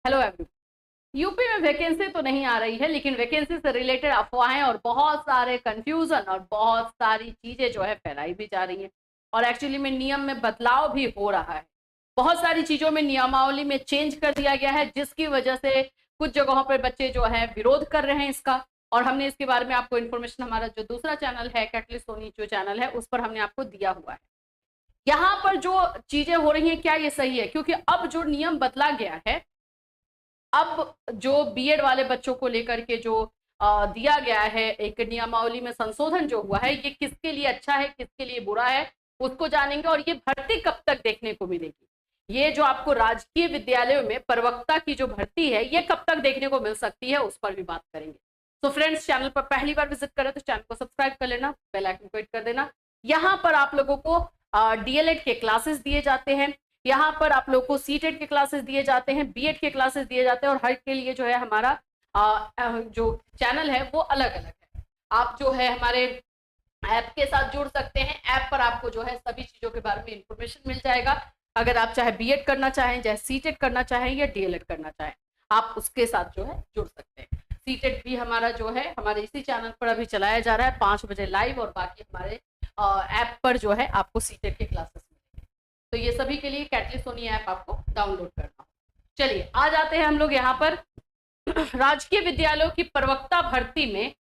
Hello everyone. UP में vacancy तो नहीं आ रही है, लेकिन वैकेंसी से रिलेटेड अफवाहें और बहुत सारे कंफ्यूजन और बहुत सारी चीजें जो है फैलाई भी जा रही हैं। और एक्चुअली में नियम में बदलाव भी हो रहा है। बहुत सारी चीजों में नियमावली में चेंज कर दिया गया है, जिसकी वजह से कुछ जगहों पर बच्चे जो है विरोध कर रहे हैं इसका। और हमने इसके बारे में आपको इन्फॉर्मेशन हमारा जो दूसरा चैनल है कैटलिस्ट सोनी जो चैनल है उस पर हमने आपको दिया हुआ है। यहाँ पर जो चीजें हो रही हैं क्या ये सही है? क्योंकि अब जो नियम बदला गया है, अब जो बीएड वाले बच्चों को लेकर के जो दिया गया है एक नियमावली में संशोधन जो हुआ है, ये किसके लिए अच्छा है किसके लिए बुरा है उसको जानेंगे। और ये भर्ती कब तक देखने को मिलेगी, ये जो आपको राजकीय विद्यालयों में प्रवक्ता की जो भर्ती है ये कब तक देखने को मिल सकती है उस पर भी बात करेंगे। तो फ्रेंड्स, चैनल पर पहली बार विजिट करें तो चैनल को सब्सक्राइब कर लेना, बेल आइकन को हिट कर देना। यहाँ पर आप लोगों को डीएलएड के क्लासेस दिए जाते हैं, यहाँ पर आप लोग को सीटेट के क्लासेस दिए जाते हैं, बीएड के क्लासेस दिए जाते हैं। और हर के लिए जो है हमारा जो चैनल है वो अलग अलग है। आप जो है हमारे ऐप के साथ जुड़ सकते हैं। ऐप पर आपको जो है सभी चीजों के बारे में इंफॉर्मेशन मिल जाएगा। अगर आप चाहे बीएड करना चाहें, चाहे सीटेट करना चाहें या डीएलएड करना चाहें, आप उसके साथ जो है जुड़ सकते हैं। सीटेट भी हमारा जो है हमारे इसी चैनल पर अभी चलाया जा रहा है 5 बजे लाइव, और बाकी हमारे ऐप पर जो है आपको सीटेट के क्लासेस मिलेंगे। तो ये सभी के लिए कैटलिस्ट सोनी ऐप आपको डाउनलोड करना। चलिए आ जाते हैं हम लोग यहाँ पर राजकीय विद्यालयों की प्रवक्ता भर्ती में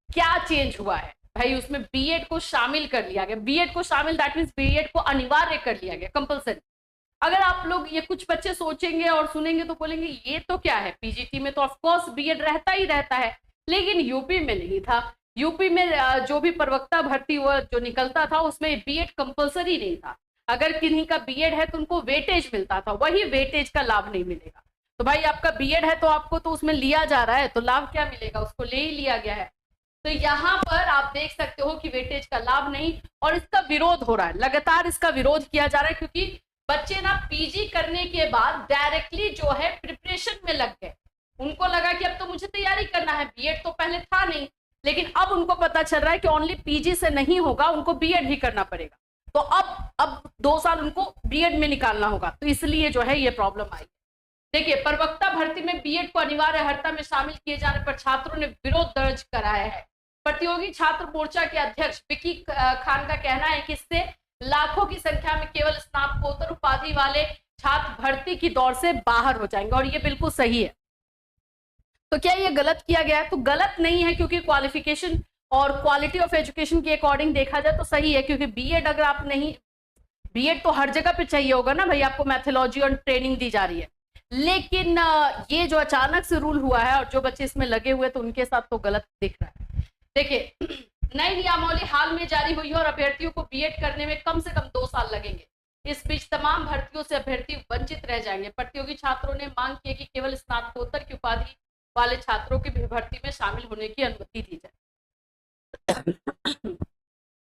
क्या चेंज हुआ है। भाई उसमें बीएड को शामिल कर लिया गया। बीएड को शामिल दैट मींस बीएड को अनिवार्य कर लिया गया, कंपलसरी। अगर आप लोग ये कुछ बच्चे सोचेंगे और सुनेंगे तो बोलेंगे ये तो क्या है, पीजीटी में तो ऑफकोर्स बीएड रहता ही रहता है, लेकिन यूपी में नहीं था। यूपी में जो भी प्रवक्ता भर्ती हुआ जो निकलता था उसमें बीएड कंपलसरी नहीं था। अगर किन्हीं का बीएड है तो उनको वेटेज मिलता था, वही वेटेज का लाभ नहीं मिलेगा। तो भाई आपका बीएड है तो आपको तो उसमें लिया जा रहा है, तो लाभ क्या मिलेगा, उसको ले ही लिया गया है। तो यहाँ पर आप देख सकते हो कि वेटेज का लाभ नहीं, और इसका विरोध हो रहा है, लगातार इसका विरोध किया जा रहा है। क्योंकि बच्चे ना पीजी करने के बाद डायरेक्टली जो है प्रिपरेशन में लग गए। उनको लगा कि अब तो मुझे तैयारी करना है, बीएड तो पहले था नहीं, लेकिन अब उनको पता चल रहा है कि ओनली पीजी से नहीं होगा, उनको बीएड भी करना पड़ेगा। तो अब 2 साल उनको बीएड में निकालना होगा, तो इसलिए जो है ये प्रॉब्लम आई। देखिए, प्रवक्ता भर्ती में बीएड को अनिवार्य अर्हता में शामिल किए जाने पर छात्रों ने विरोध दर्ज कराया है। प्रतियोगी छात्र मोर्चा के अध्यक्ष विकी खान का कहना है कि इससे लाखों की संख्या में केवल स्नातकोत्तर उपाधि वाले छात्र भर्ती की दौड़ से बाहर हो जाएंगे, और ये बिल्कुल सही है। तो क्या ये गलत किया गया है? तो गलत नहीं है, क्योंकि क्वालिफिकेशन और क्वालिटी ऑफ एजुकेशन के अकॉर्डिंग देखा जाए तो सही है। क्योंकि बीएड अगर आप नहीं, बीएड तो हर जगह पे चाहिए होगा ना भाई, आपको मैथोलॉजी और ट्रेनिंग दी जा रही है। लेकिन ये जो अचानक से रूल हुआ है और जो बच्चे इसमें लगे हुए तो उनके साथ तो गलत दिख रहा है। देखिए, नई नियमावली हाल में जारी हुई है और अभ्यर्थियों को बीएड करने में कम से कम 2 साल लगेंगे। इस बीच तमाम भर्तियों से अभ्यर्थी वंचित रह जाएंगे। प्रतियोगी छात्रों ने मांग की है कि केवल स्नातकोत्तर की उपाधि वाले छात्रों की भी भर्ती में शामिल होने की अनुमति दी जाए।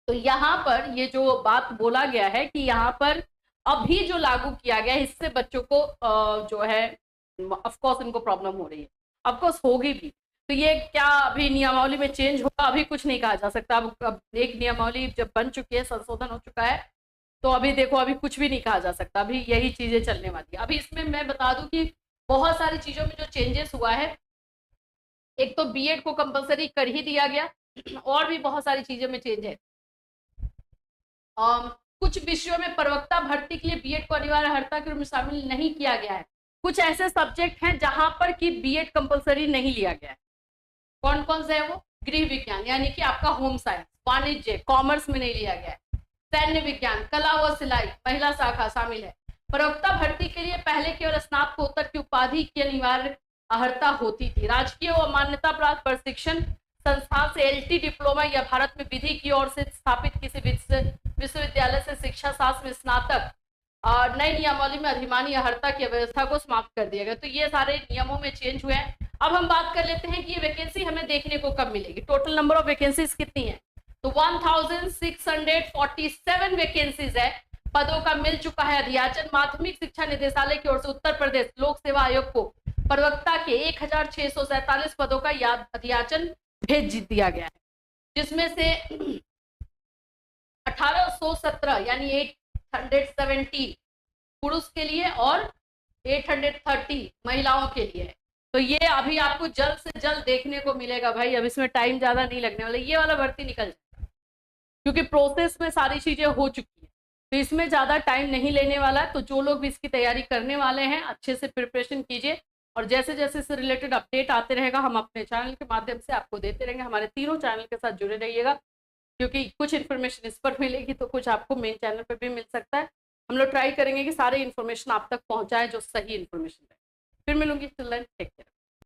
तो यहाँ पर ये जो बात बोला गया है कि यहाँ पर अभी जो लागू किया गया है इससे बच्चों को जो है ऑफकोर्स इनको प्रॉब्लम हो रही है, ऑफकोर्स होगी भी। तो ये क्या अभी नियमावली में चेंज होगा, अभी कुछ नहीं कहा जा सकता। अब एक नियमावली जब बन चुकी है, संशोधन हो चुका है, तो अभी देखो अभी कुछ भी नहीं कहा जा सकता, अभी यही चीजें चलने वाली है। अभी इसमें मैं बता दूं कि बहुत सारी चीजों में जो चेंजेस हुआ है, एक तो बीएड को कंपलसरी कर ही दिया गया, और भी बहुत सारी चीजों में चेंज है। कुछ विषयों में प्रवक्ता भर्ती के लिए बीएड को अनिवार्य अर्हता के रूप में शामिल नहीं किया गया है। कुछ ऐसे सब्जेक्ट हैं जहां पर कि बीएड कंपलसरी नहीं लिया गया है। कौन कौन से है वो? गृह विज्ञान यानी कि आपका होम साइंस, वाणिज्य, कॉमर्स में नहीं लिया गया है। सैन्य विज्ञान, कला व सिलाई, महिला शाखा शामिल है। प्रवक्ता भर्ती के लिए पहले केवल स्नातकोत्तर की उपाधि की अनिवार्य अर्हता होती थी। राजकीय व मान्यता प्राप्त प्रशिक्षण संस्थान से एलटी डिप्लोमा या भारत में विधि की ओर से स्थापित किसी विश्वविद्यालय से शिक्षा शास्त्र में स्नातक और नई नियमावली में अधिमानी अर्हता की व्यवस्था को समाप्त कर दिया गया। तो ये सारे नियमों में चेंज हुए हैं। अब हम बात कर लेते हैं कि ये वैकेंसी हमें देखने को कब मिलेगी। टोटल नंबर ऑफ वैकेंसीज कितनी है? तो 1647 वैकेंसीज है। पदों का मिल चुका है अध्याचन। माध्यमिक शिक्षा निदेशालय की ओर से उत्तर प्रदेश लोक सेवा आयोग को प्रवक्ता के 1647 पदों का अध्याचन भेज दिया गया है, जिसमें से 1817 यानी 870 पुरुष के लिए और 830 महिलाओं के लिए है। तो ये अभी आपको जल्द से जल्द देखने को मिलेगा भाई, अब इसमें टाइम ज्यादा नहीं लगने वाला, ये वाला भर्ती निकल जाएगा क्योंकि प्रोसेस में सारी चीजें हो चुकी है, तो इसमें ज्यादा टाइम नहीं लेने वाला है। तो जो लोग भी इसकी तैयारी करने वाले हैं अच्छे से प्रिपरेशन कीजिए, और जैसे जैसे इससे रिलेटेड अपडेट आते रहेगा हम अपने चैनल के माध्यम से आपको देते रहेंगे। हमारे तीनों चैनल के साथ जुड़े रहिएगा, क्योंकि कुछ इन्फॉर्मेशन इस पर मिलेगी तो कुछ आपको मेन चैनल पर भी मिल सकता है। हम लोग ट्राई करेंगे कि सारे इन्फॉर्मेशन आप तक पहुंचाए जो सही इन्फॉर्मेशन है। फिर मिलूंगी, टिल देन टेक केयर।